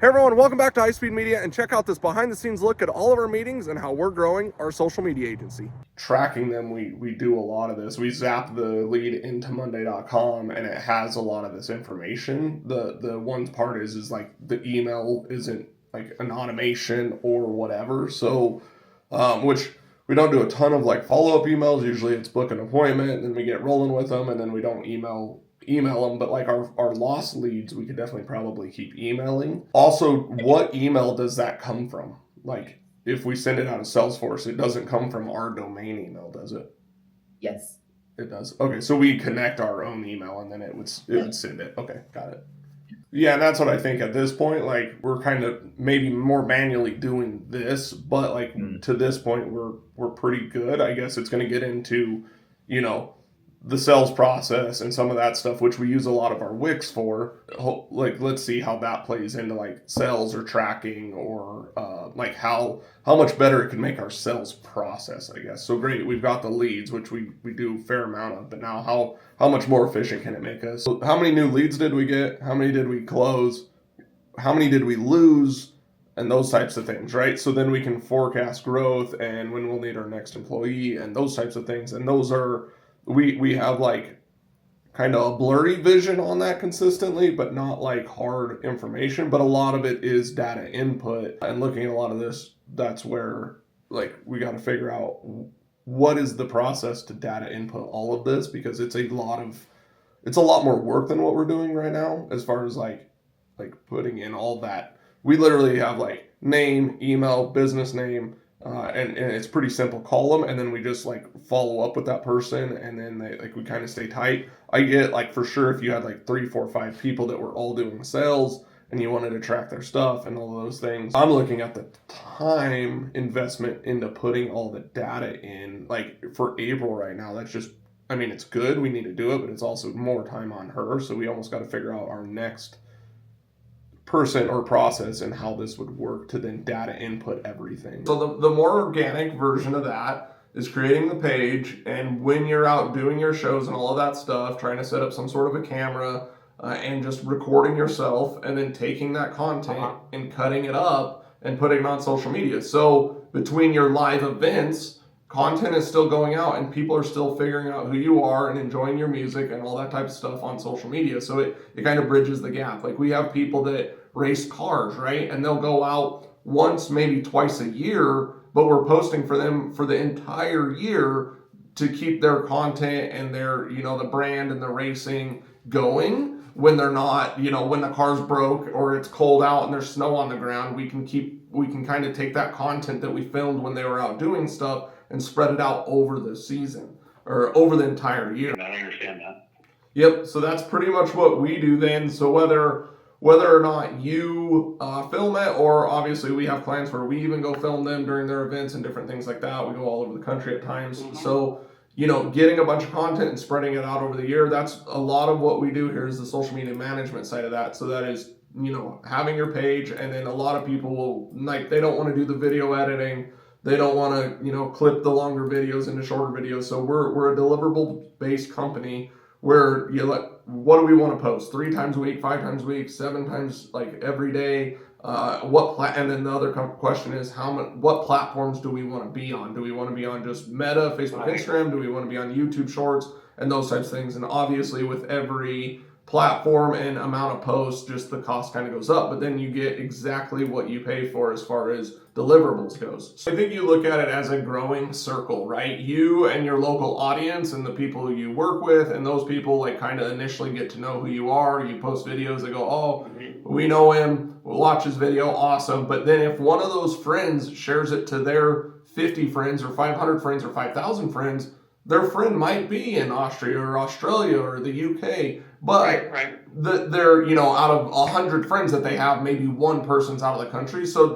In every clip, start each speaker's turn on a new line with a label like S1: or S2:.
S1: Hey everyone, welcome back to High Speed Media, and check out this behind the scenes look at all of our meetings and how we're growing our social media agency. Tracking them, we do a lot of this. We zap the lead into Monday.com and it has a lot of this information. The one part is like the email isn't like an automation or whatever. So which we don't do a ton of like follow-up emails. Usually it's book an appointment and then we get rolling with them and then we don't email them, but like our lost leads, we could definitely probably keep emailing. Also, what email does that come from? Like if we send it out of Salesforce, it doesn't come from our domain email, does it?
S2: Yes.
S1: It does. Okay, so we connect our own email and then it would send it. Okay, got it. Yeah, and that's what I think at this point. Like we're kind of maybe more manually doing this, but like to this point, we're pretty good. I guess it's going to get into, the sales process and some of that stuff, which we use a lot of our Wix for. Like, let's see how that plays into like sales or tracking or like how much better it can make our sales process, I guess. So great, we've got the leads, which we do a fair amount of, but now how much more efficient can it make us? So how many new leads did we get? How many did we close? How many did we lose? And those types of things, right? So then we can forecast growth and when we'll need our next employee and those types of things. And those are we have like kind of a blurry vision on that consistently, but not like hard information. But a lot of it is data input, and looking at a lot of this, that's where like we got to figure out what is the process to data input all of this, because it's a lot more work than what we're doing right now as far as like putting in all that. We literally have like name, email, business name, and it's pretty simple column, and then we just like follow up with that person, and then we kind of stay tight. I get like for sure if you had like 3, 4, 5 people that were all doing sales and you wanted to track their stuff and all of those things, I'm looking at the time investment into putting all the data in. Like for April right now, that's just, I mean, it's good, we need to do it, but it's also more time on her, so we almost got to figure out our next person or process and how this would work to then data input everything. So the more organic version of that is creating the page, and when you're out doing your shows and all of that stuff, trying to set up some sort of a camera and just recording yourself and then taking that content and cutting it up and putting it on social media. So between your live events, content is still going out and people are still figuring out who you are and enjoying your music and all that type of stuff on social media. So it kind of bridges the gap. Like we have people that race cars, right? And they'll go out once, maybe twice a year, but we're posting for them for the entire year to keep their content and their, the brand and the racing going. When they're not, when the car's broke or it's cold out and there's snow on the ground, we can kind of take that content that we filmed when they were out doing stuff and spread it out over the season or over the entire year.
S3: I understand that.
S1: Yep. So that's pretty much what we do then. So whether or not you film it, or obviously we have clients where we even go film them during their events and different things like that. We go all over the country at times. Mm-hmm. So, getting a bunch of content and spreading it out over the year, that's a lot of what we do here is the social media management side of that. So that is, having your page, and then a lot of people will, like, they don't want to do the video editing. They don't want to, clip the longer videos into shorter videos. So we're a deliverable-based company where what do we want to post? 3 times a week, 5 times a week, 7 times like every day? And then the other question is what platforms do we want to be on? Do we want to be on just Meta, Facebook, Instagram? Do we want to be on YouTube Shorts and those types of things? And obviously with every platform and amount of posts, just the cost kind of goes up, but then you get exactly what you pay for as far as deliverables goes. So I think you look at it as a growing circle, right? You and your local audience and the people you work with, and those people like kind of initially get to know who you are. You post videos, they go, oh, we know him, we'll watch his video, awesome. But then if one of those friends shares it to their 50 friends or 500 friends or 5,000 friends, their friend might be in Austria or Australia or the UK, but they're, out of 100 friends that they have, maybe one person's out of the country. So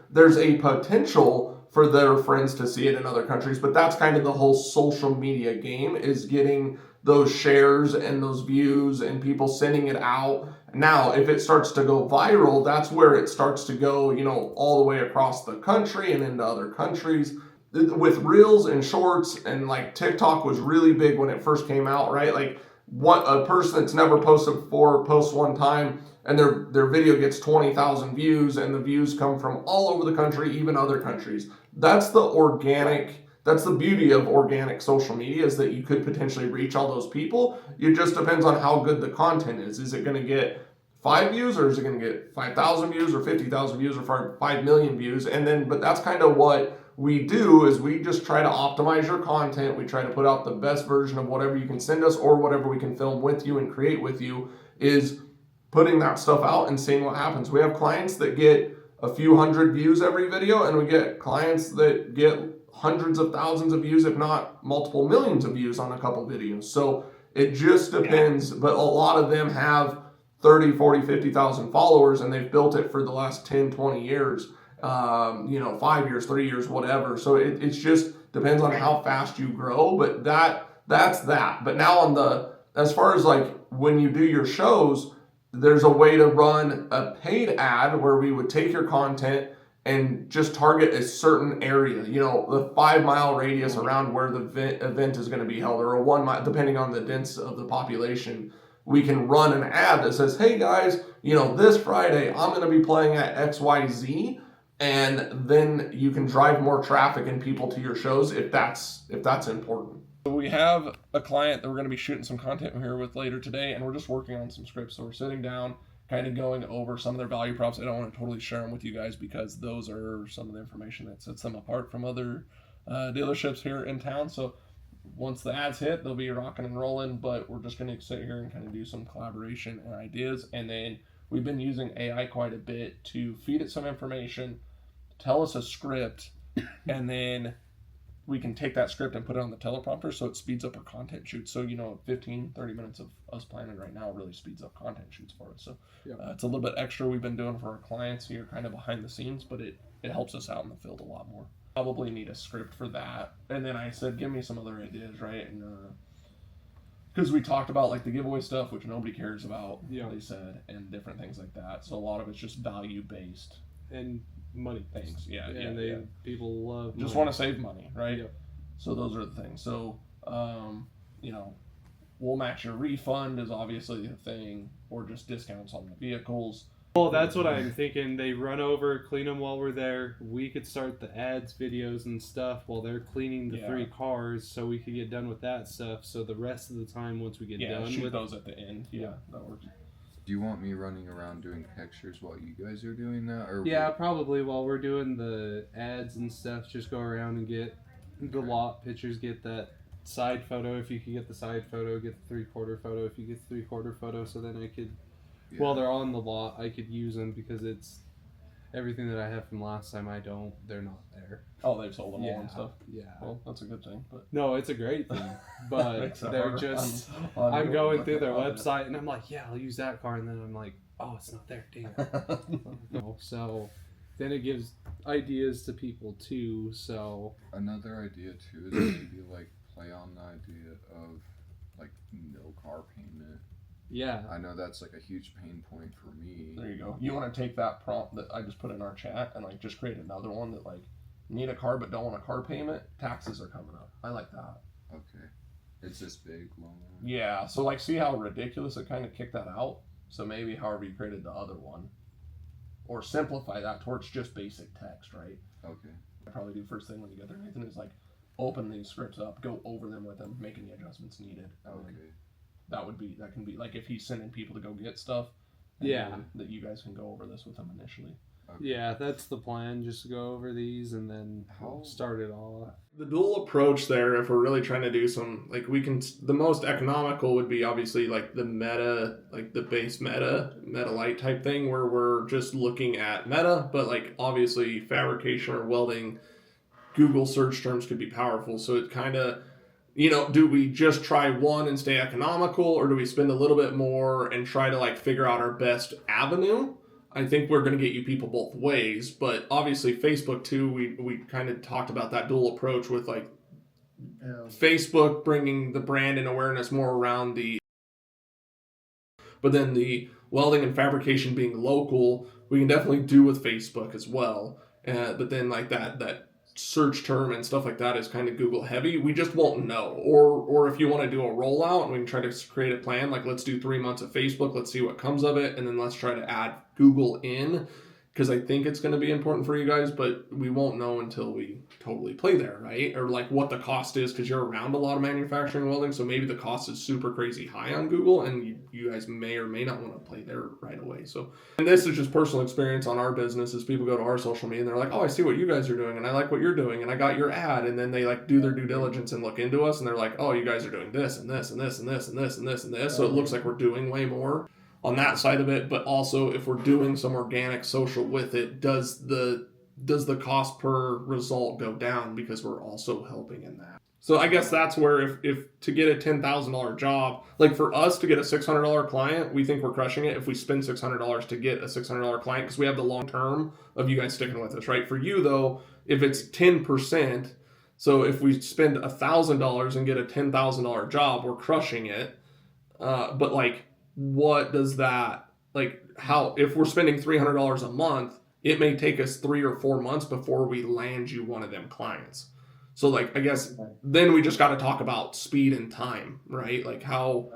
S1: there's a potential for their friends to see it in other countries. But that's kind of the whole social media game, is getting those shares and those views and people sending it out. Now, if it starts to go viral, that's where it starts to go, all the way across the country and into other countries. With Reels and Shorts, and like TikTok was really big when it first came out, right? Like what a person that's never posted before posts one time, and their video gets 20,000 views, and the views come from all over the country, even other countries. That's the beauty of organic social media, is that you could potentially reach all those people. It just depends on how good the content is. Is it going to get 5 views, or is it going to get 5,000 views, or 50,000 views, or 5 million views? But that's kind of what we do, is we just try to optimize your content. We try to put out the best version of whatever you can send us, or whatever we can film with you and create with you, is putting that stuff out and seeing what happens. We have clients that get a few hundred views every video, and we get clients that get hundreds of thousands of views, if not multiple millions of views on a couple videos. So it just depends, but a lot of them have 30, 40, 50,000 followers, and they've built it for the last 10, 20 years, 5 years, 3 years, whatever. So it's just depends on how fast you grow, but that's that. But now as far as like when you do your shows, there's a way to run a paid ad where we would take your content and just target a certain area, the 5-mile radius around where the event is going to be held, or a 1 mile, depending on the density of the population. We can run an ad that says, hey guys, this Friday I'm going to be playing at XYZ, and then you can drive more traffic and people to your shows if that's important. So we have a client that we're going to be shooting some content here with later today, and we're just working on some scripts. So we're sitting down, kind of going over some of their value props. I don't want to totally share them with you guys, because those are some of the information that sets them apart from other dealerships here in town. So once the ads hit, they'll be rocking and rolling, but we're just going to sit here and kind of do some collaboration and ideas. And then we've been using AI quite a bit to feed it some information, tell us a script, and then we can take that script and put it on the teleprompter, so it speeds up our content shoots. So 15, 30 minutes of us planning right now really speeds up content shoots for us. So it's a little bit extra we've been doing for our clients here, kind of behind the scenes, but it helps us out in the field a lot more. Probably need a script for that. And then I said, give me some other ideas, right? And because we talked about like the giveaway stuff, which nobody cares about, they said, and different things like that. So a lot of it's just value based
S2: and money
S1: things.
S2: People love
S1: just want to save money, right? So those are the things. So we'll match your refund is obviously the thing, or just discounts on the vehicles.
S2: Well, that's what I'm thinking. They run over, clean them while we're there. We could start the ads, videos, and stuff while they're cleaning the 3 cars, so we could get done with that stuff. So the rest of the time, once we get done
S1: shoot
S2: with
S1: those at the end. Yeah, that works.
S3: Do you want me running around doing pictures while you guys are doing that? Or
S2: probably while we're doing the ads and stuff, just go around and get the lot pictures, get that side photo if you could get the side photo, get the 3/4 photo if you get the 3/4 photo, so then I could, while they're on the lot, I could use them, because it's everything that I have from last time. They're not there.
S1: Oh, they've sold them all and stuff.
S2: Yeah.
S1: Well, that's a good thing. But
S2: no, it's a great thing. But they're just, I'm going through their website and I'm like, I'll use that car, and then I'm like, oh, it's not there, damn. So then it gives ideas to people too. So
S3: another idea too is maybe like play on the idea of like no car payment.
S2: Yeah.
S3: I know that's like a huge pain point for me.
S1: There you go. You want to take that prompt that I just put in our chat and like just create another one that like need a car but don't want a car payment. Taxes are coming up. I like that.
S3: Okay. It's this big, long one.
S1: Yeah. So like see how ridiculous it kind of kicked that out? So maybe however you created the other one. Or simplify that towards just basic text, right?
S3: Okay.
S1: I probably do first thing when you get there, Nathan, is like open these scripts up, go over them with them, make any adjustments needed.
S3: Okay.
S1: That can be like if he's sending people to go get stuff. That you guys can go over this with him initially.
S3: Okay.
S2: Yeah, that's the plan, just to go over these and then start it all.
S1: The dual approach there, if we're really trying to do some, like the most economical would be obviously like the meta, like the base meta light type thing where we're just looking at meta, but like obviously fabrication or welding, Google search terms could be powerful. So it kind of, do we just try one and stay economical, or do we spend a little bit more and try to like figure out our best avenue? I think we're going to get you people both ways, but obviously Facebook too, we kind of talked about that dual approach with like Facebook bringing the brand and awareness more around but then the welding and fabrication being local, we can definitely do with Facebook as well. But then like that search term and stuff like that is kind of Google heavy, we just won't know. Or if you want to do a rollout and we can try to create a plan, like let's do 3 months of Facebook, let's see what comes of it, and then let's try to add Google in, because I think it's going to be important for you guys, but we won't know until we totally play there, right? Or like what the cost is, because you're around a lot of manufacturing welding, so maybe the cost is super crazy high on Google, and you guys may or may not want to play there right away. So, and this is just personal experience on our business, is people go to our social media and they're like, oh, I see what you guys are doing, and I like what you're doing, and I got your ad, and then they like do their due diligence and look into us, and they're like, oh, you guys are doing this and this and this and this and this and this and this, so it looks like we're doing way more on that side of it. But also, if we're doing some organic social with it, does the cost per result go down because we're also helping in that? So I guess that's where if to get a $10,000 job, like for us to get a $600 client, we think we're crushing it if we spend $600 to get a $600 client, because we have the long term of you guys sticking with us, right? For you though, if it's 10%, so if we spend $1,000 and get a $10,000 job, we're crushing it. But like, what does that, like, how, if we're spending $300 a month, it may take us 3 or 4 months before we land you one of them clients. So like, I guess then we just got to talk about speed and time, right? Like how,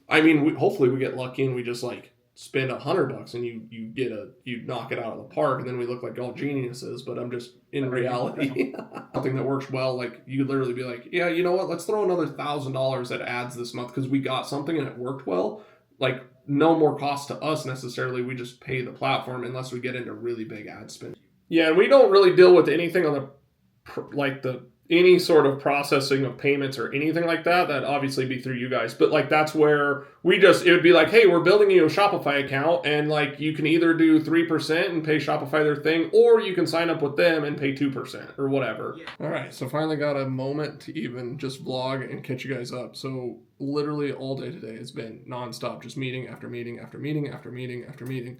S1: I mean, hopefully we get lucky and we just like spend $100 and you knock it out of the park, and then we look like all geniuses. But I'm just, in reality, something that works well, like you could literally be like, yeah, you know what, let's throw another $1,000 at ads this month because we got something and it worked well. Like no more cost to us necessarily. We just pay the platform unless we get into really big ad spend. Yeah, and we don't really deal with anything on the any sort of processing of payments or anything like that. That'd obviously be through you guys. But like that's where it would be like, hey, we're building you a Shopify account, and like you can either do 3% and pay Shopify their thing, or you can sign up with them and pay 2% or whatever. Yeah. All right, so finally got a moment to even just vlog and catch you guys up. So literally all day today has been nonstop, just meeting after meeting after meeting after meeting after meeting.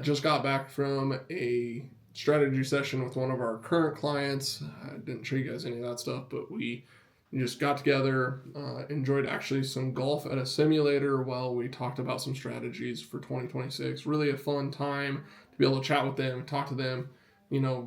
S1: Just got back from a strategy session with one of our current clients. I didn't show you guys any of that stuff, but we just got together, enjoyed actually some golf at a simulator while we talked about some strategies for 2026. Really a fun time to be able to chat with them, talk to them,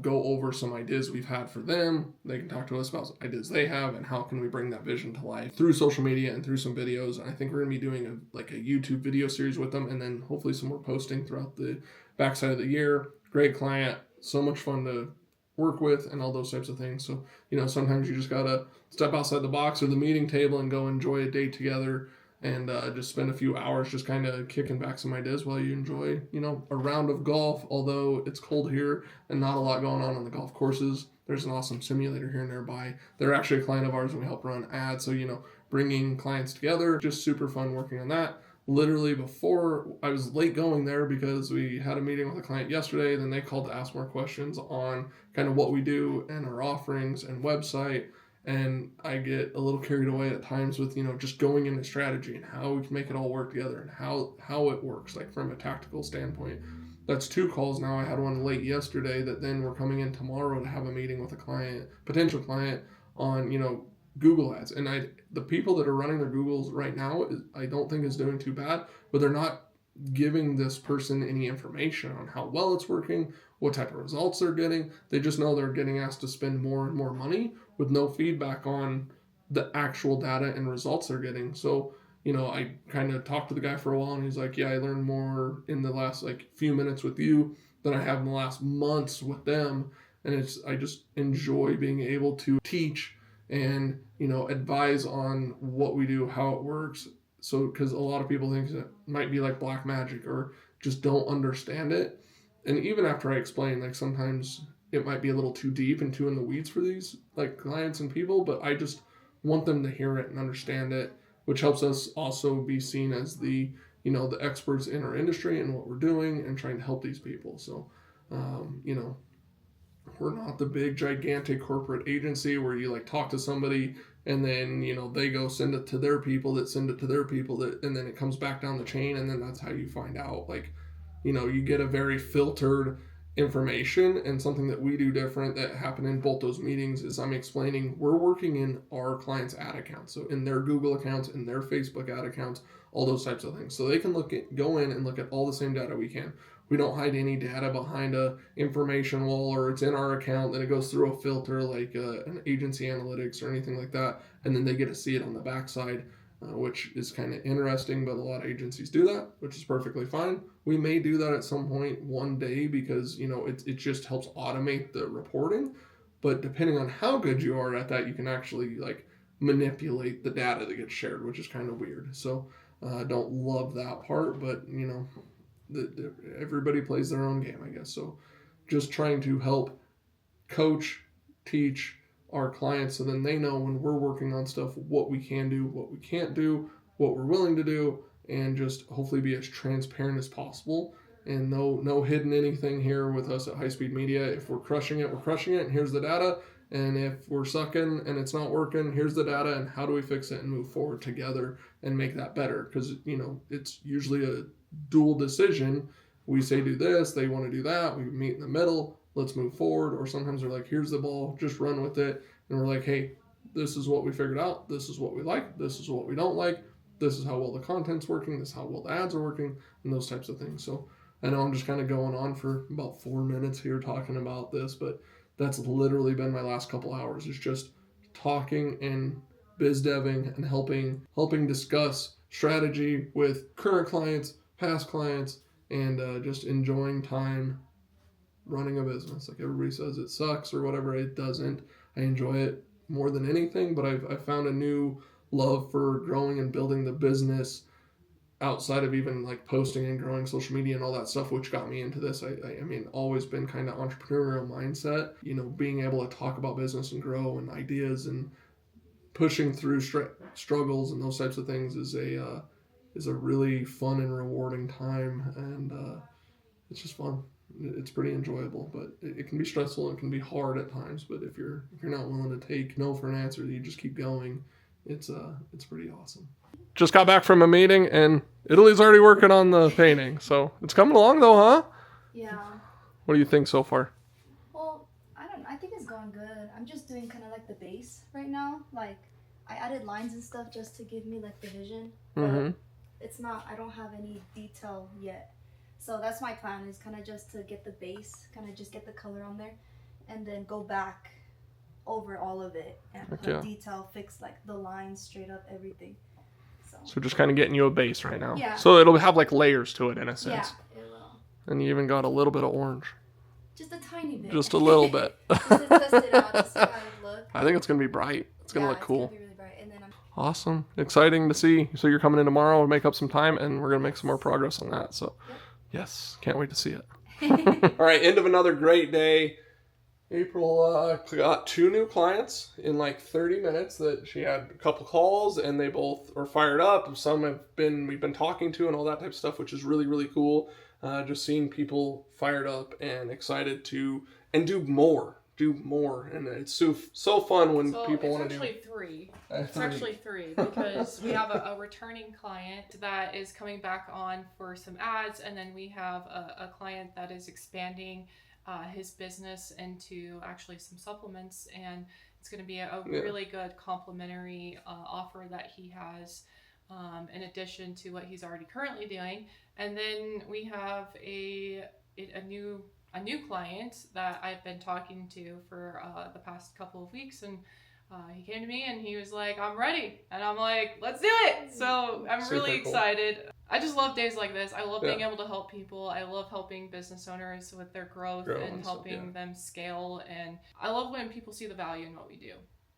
S1: go over some ideas we've had for them. They can talk to us about ideas they have and how can we bring that vision to life through social media and through some videos. And I think we're going to be doing a YouTube video series with them, and then hopefully some more posting throughout the backside of the year. Great client. So much fun to work with and all those types of things. So, sometimes you just got to step outside the box or the meeting table and go enjoy a day together and just spend a few hours just kind of kicking back some ideas while you enjoy, a round of golf. Although it's cold here and not a lot going on the golf courses, there's an awesome simulator here nearby. They're actually a client of ours and we help run ads. So, bringing clients together, just super fun working on that. Literally before, I was late going there because we had a meeting with a client yesterday. Then they called to ask more questions on kind of what we do and our offerings and website. And I get a little carried away at times with, just going into strategy and how we can make it all work together and how it works, like from a tactical standpoint. That's 2 calls now. I had one late yesterday that then we're coming in tomorrow to have a meeting with a client, potential client, on, Google ads. And the people that are running their Googles right now, I don't think is doing too bad, but they're not giving this person any information on how well it's working, what type of results they're getting. They just know they're getting asked to spend more and more money with no feedback on the actual data and results they're getting. So, I kind of talked to the guy for a while and he's like, yeah, I learned more in the last few minutes with you than I have in the last months with them. And I just enjoy being able to teach and, advise on what we do, how it works. So, because a lot of people think it might be like black magic or just don't understand it. And even after I explain, sometimes it might be a little too deep and too in the weeds for these clients and people, but I just want them to hear it and understand it, which helps us also be seen as the experts in our industry and what we're doing and trying to help these people. So, we're not the big gigantic corporate agency where you talk to somebody and then they go send it to their people that send it to their people that, and then it comes back down the chain, and then that's how you find out. You get a very filtered information. And something that we do different that happened in both those meetings is I'm explaining we're working in our clients' ad accounts, so in their Google accounts, in their Facebook ad accounts, all those types of things, so they can go in and look at all the same data we can.
S4: We don't hide any data behind a information wall, or it's in our account, then it goes through a filter like an agency analytics or anything like that, and then they get to see it on the backside, which is kind of interesting, but a lot of agencies do that, which is perfectly fine. We may do that at some point one day because, it just helps automate the reporting, but depending on how good you are at that, you can actually manipulate the data that gets shared, which is kind of weird. So I don't love that part, but everybody plays their own game, I guess. So just trying to help coach, teach our clients so then they know when we're working on stuff what we can do, what we can't do, what we're willing to do, and just hopefully be as transparent as possible. And no hidden anything here with us at High Speed Media. If we're crushing it, we're crushing it, and here's the data. And if we're sucking and it's not working, here's the data, and how do we fix it and move forward together and make that better? Because, it's usually a dual decision. We say do this, they want to do that, we meet in the middle, let's move forward. Or sometimes they're like, here's the ball, just run with it. And we're like, hey, this is what we figured out, this is what we like, this is what we don't like, this is how well the content's working, this is how well the ads are working, and those types of things. So I know I'm just kind of going on for about 4 minutes here talking about this, but that's literally been my last couple hours, is just talking and biz deving and helping discuss strategy with current clients, past clients, and just enjoying time running a business. Like everybody says it sucks or whatever, it doesn't. I enjoy it more than anything, but I've found a new love for growing and building the business outside of even posting and growing social media and all that stuff, which got me into this. I mean, always been kind of entrepreneurial mindset, being able to talk about business and grow and ideas and pushing through struggles and those types of things is a really fun and rewarding time. And it's just fun. It's pretty enjoyable, but it can be stressful and can be hard at times. But if you're not willing to take no for an answer, you just keep going. It's pretty awesome. Just got back from a meeting, and Italy's already working on the painting, so it's coming along though, huh?
S5: Yeah.
S4: What do you think so far?
S5: Well, I think it's going good. I'm just doing kind of the base right now. I added lines and stuff just to give me the vision, but it's not, I don't have any detail yet. So that's my plan, is kind of just to get the base, kind of just get the color on there, and then go back over all of it and put detail, fix the lines, straight up everything.
S4: So just kind of getting you a base right now.
S5: Yeah.
S4: So it'll have layers to it in a sense.
S5: Yeah, it will.
S4: And you even got a little bit of orange.
S5: Just a tiny bit.
S4: Just a little bit.
S5: Just to test it out, to see how it look.
S4: I think it's going to be bright. It's going to look cool.
S5: It's going to be really bright. And then
S4: Awesome. Exciting to see. So you're coming in tomorrow to make up some time, and we're going to make some more progress on that. So yes, can't wait to see it. All right, end of another great day. April got 2 new clients in 30 minutes. That she had a couple calls, and they both are fired up. Some we've been talking to and all that type of stuff, which is really, really cool. Just seeing people fired up and excited to do more, and it's so fun when people want to do.
S6: It's actually three because we have a returning client that is coming back on for some ads, and then we have a client that is expanding his business into actually some supplements, and it's going to be a really good complementary offer that he has in addition to what he's already currently doing. And then we have a new client that I've been talking to for the past couple of weeks, and he came to me and he was like, I'm ready. And I'm like, let's do it. So I'm really excited. I just love days like this. I love being able to help people. I love helping business owners with their growth and helping them scale. And I love when people see the value in what we do.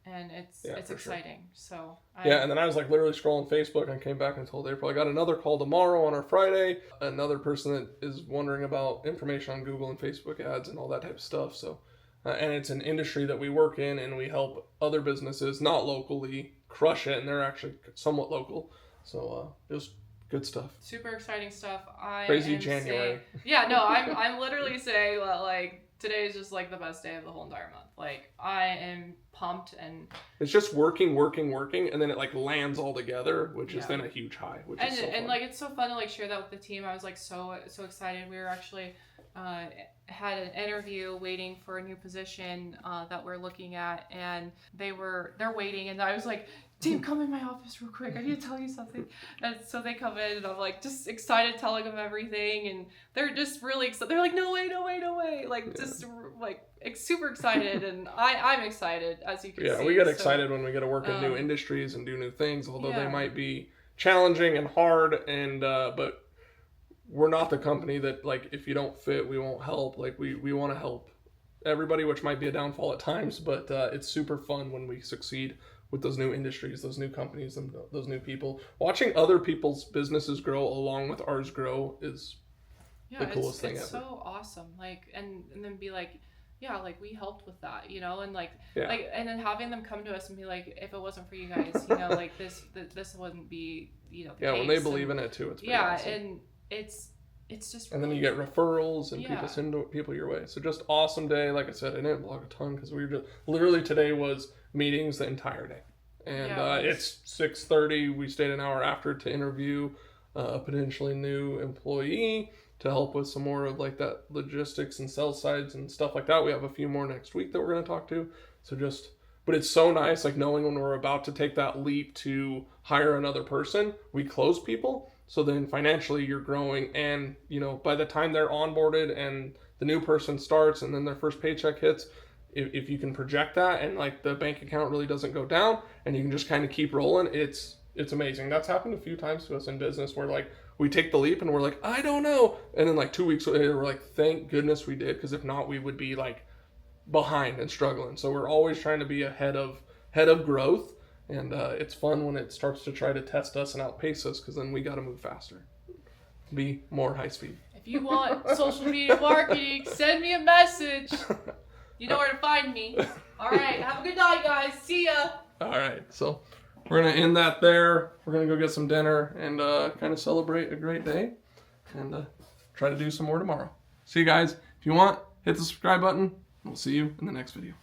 S6: And it's exciting.
S4: Sure. So and then I was literally scrolling Facebook, and came back and told April I got another call tomorrow on our Friday. Another person that is wondering about information on Google and Facebook ads and all that type of stuff. So and it's an industry that we work in, and we help other businesses not locally crush it, and they're actually somewhat local. So it was good stuff.
S6: Super exciting stuff.
S4: Crazy January.
S6: I'm literally saying that today is just the best day of the whole entire month. I am pumped, and
S4: it's just working, and then it lands all together, which is then a huge high. Which is so fun.
S6: It's so fun to share that with the team. I was so excited. We were actually had an interview waiting for a new position that we're looking at, and they're waiting, and I was like, "Dude, come in my office real quick. I need to tell you something." And so they come in, and I'm like just excited, telling them everything, and they're just really excited. They're like, "No way, no way, no way!" Like just like super excited, and I'm excited, as you can see.
S4: Yeah, we get excited when we get to work in new industries and do new things, although they might be challenging and hard, and but we're not the company that, like, if you don't fit, we won't help. Like, we want to help everybody, which might be a downfall at times, but it's super fun when we succeed with those new industries, those new companies, and those new people. Watching other people's businesses grow along with ours grow is the coolest thing ever.
S6: It's so awesome. Like, and then be like, yeah, like we helped with that, you know, and like, and then having them come to us and be like, if it wasn't for you guys, you know, like this wouldn't be, you know, the case.
S4: When they believe in it too, it's pretty awesome.
S6: And it's just
S4: and then you get referrals and people send people your way. So just awesome day. Like I said, I didn't vlog a ton because we were just literally, today was meetings the entire day, and it's 6:30. We stayed an hour after to interview a potentially new employee to help with some more of like that logistics and sales sides and stuff like that. We have a few more next week that we're going to talk to. So but it's so nice, like knowing when we're about to take that leap to hire another person, we close people. So then financially you're growing, and you know, by the time they're onboarded and the new person starts and then their first paycheck hits, if you can project that and like the bank account really doesn't go down and you can just kind of keep rolling, it's amazing. That's happened a few times to us in business where like we take the leap and we're like, I don't know. And then like 2 weeks later, we're like, thank goodness we did. Because if not, we would be like behind and struggling. So we're always trying to be ahead of growth. And it's fun when it starts to try to test us and outpace us, because then we got to move faster. Be more high speed.
S6: If you want social media marketing, send me a message. You know where to find me. All right. Have a good night, guys. See ya. All
S4: right. So we're going to end that there. We're going to go get some dinner and kind of celebrate a great day and try to do some more tomorrow. See you guys. If you want, hit the subscribe button. We'll see you in the next video.